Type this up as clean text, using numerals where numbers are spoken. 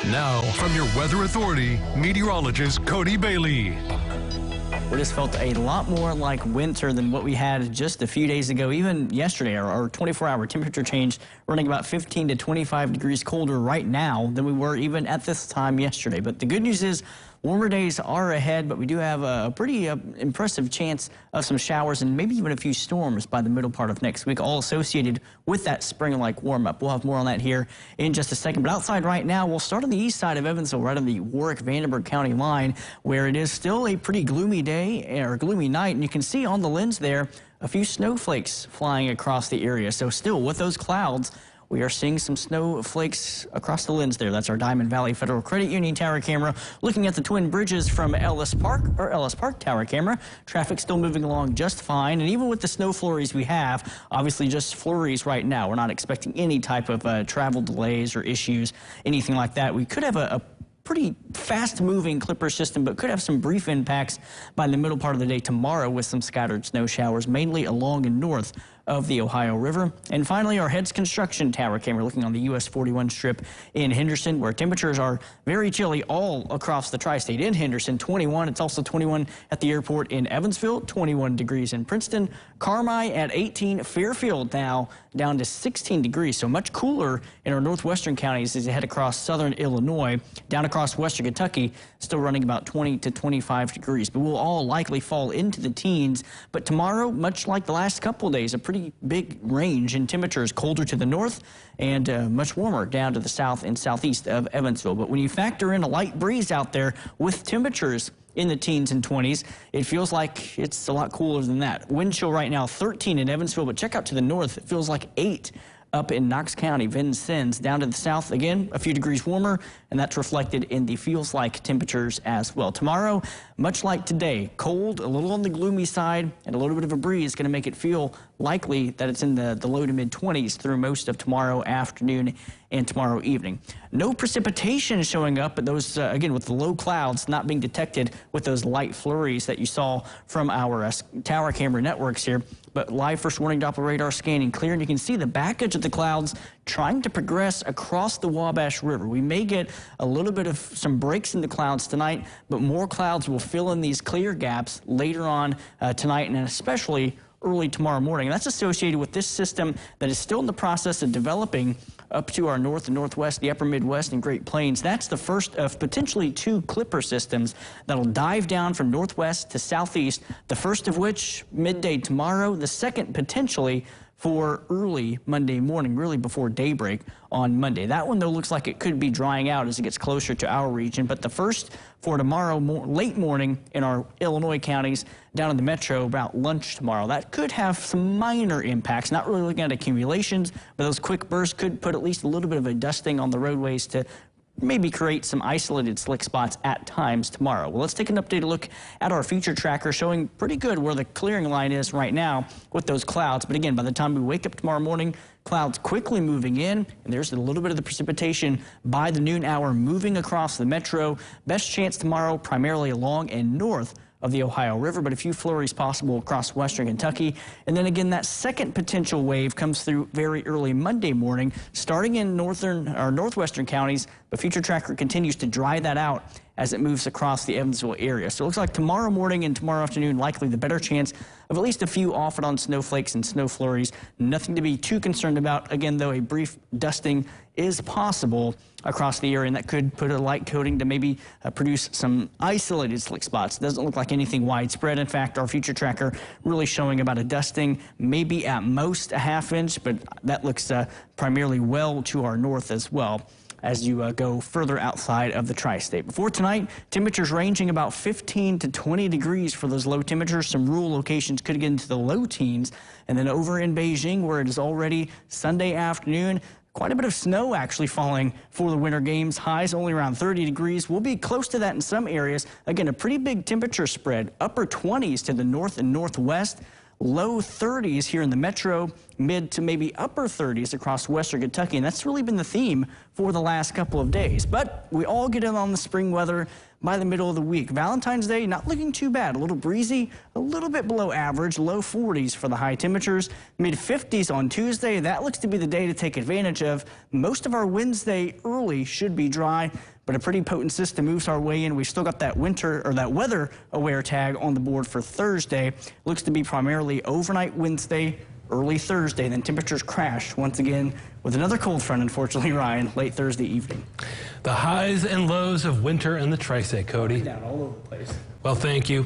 Now, from your weather authority, meteorologist Cody Bailey. We just felt a lot more like winter than what we had just a few days ago. Even yesterday, our 24-hour temperature change running about 15 to 25 degrees colder right now than we were even at this time yesterday. But the good news is warmer days are ahead, but we do have a pretty impressive chance of some showers and maybe even a few storms by the middle part of next week, all associated with that spring-like warm-up. We'll have more on that here in just a second. But outside right now, we'll start on the east side of Evansville, right on the Warwick-Vandenberg County line, where it is still a pretty gloomy day or gloomy night. And you can see on the lens there a few snowflakes flying across the area. So still, with those clouds, we are seeing some snowflakes across the lens there. That's our Diamond Valley Federal Credit Union tower camera. Looking at the Twin Bridges from Ellis Park tower camera, traffic still moving along just fine. And even with the snow flurries we have, obviously just flurries right now. We're not expecting any type of travel delays or issues, anything like that. We could have a pretty fast-moving Clipper system, but could have some brief impacts by the middle part of the day tomorrow with some scattered snow showers, mainly along and north of the Ohio River. And finally, our Heads Construction tower camera looking on the US 41 strip in Henderson, where temperatures are very chilly all across the tri-state. In Henderson, 21. It's also 21 at the airport in Evansville, 21 degrees in Princeton. Carmi at 18. Fairfield now down to 16 degrees, so much cooler in our northwestern counties as you head across southern Illinois. Down across western Kentucky, still running about 20 to 25 degrees. But we'll all likely fall into the teens. But tomorrow, much like the last couple of days, a pretty big range in temperatures, colder to the north and much warmer down to the south and southeast of Evansville. But when you factor in a light breeze out there with temperatures in the teens and 20s, it feels like it's a lot cooler than that. Wind chill right now 13 in Evansville, but check out to the north, it feels like 8 up in Knox County, Vincennes. Down to the south, again, a few degrees warmer, and that's reflected in the feels-like temperatures as well. Tomorrow, much like today, cold, a little on the gloomy side, and a little bit of a breeze going to make it feel likely that it's in the low to mid-20s through most of tomorrow afternoon and tomorrow evening. No precipitation showing up, but those, again, with the low clouds not being detected with those light flurries that you saw from our tower camera networks here. But live first warning Doppler radar scanning clear, and you can see the back edge of the clouds trying to progress across the Wabash River. We may get a little bit of some breaks in the clouds tonight, but more clouds will fill in these clear gaps later on tonight and especially early tomorrow morning. And that's associated with this system that is still in the process of developing up to our north and northwest, the upper Midwest and Great Plains. That's the first of potentially 2 Clipper systems that'll dive down from northwest to southeast, the first of which midday tomorrow, the second potentially for early Monday morning, really before daybreak on Monday. That one, though, looks like it could be drying out as it gets closer to our region. But the first for tomorrow, late morning in our Illinois counties, down in the metro about lunch tomorrow. That could have some minor impacts, not really looking at accumulations, but those quick bursts could put at least a little bit of a dusting on the roadways to maybe create some isolated slick spots at times tomorrow. Well, let's take an updated look at our feature tracker showing pretty good where the clearing line is right now with those clouds. But again, by the time we wake up tomorrow morning, clouds quickly moving in, and there's a little bit of the precipitation by the noon hour moving across the metro. Best chance tomorrow primarily along and north of the Ohio River, but a few flurries possible across western Kentucky. And then again, that second potential wave comes through very early Monday morning, starting in northern or northwestern counties. The future tracker continues to dry that out as it moves across the Evansville area. So it looks like tomorrow morning and tomorrow afternoon, likely the better chance of at least a few off and on snowflakes and snow flurries. Nothing to be too concerned about. Again, though, a brief dusting is possible across the area, and that could put a light coating to maybe produce some isolated slick spots. Doesn't look like anything widespread. In fact, our future tracker really showing about a dusting, maybe at most a ½ inch, but that looks primarily well to our north as well as you go further outside of the tri-state. Before tonight, temperatures ranging about 15 to 20 degrees for those low temperatures. Some rural locations could get into the low teens. And then over in Beijing, where it is already Sunday afternoon, quite a bit of snow actually falling for the winter games. Highs only around 30 degrees. We'll be close to that in some areas. Again, a pretty big temperature spread. Upper 20s to the north and northwest. low 30s here in the metro, mid to maybe upper 30s across western Kentucky, and that's really been the theme for the last couple of days. But we all get in on the spring weather by the middle of the week. Valentine's Day, not looking too bad. A little breezy, a little bit below average, low 40s for the high temperatures, mid 50s on Tuesday. That looks to be the day to take advantage of. Most of our Wednesday early should be dry, but a pretty potent system moves our way in. We've still got that winter or that weather aware tag on the board for Thursday. Looks to be primarily overnight Wednesday, early Thursday, then temperatures crash once again with another cold front, unfortunately, Ryan, late Thursday evening. The highs and lows of winter in the Tri-State, Cody. Down all over the place. Well, thank you.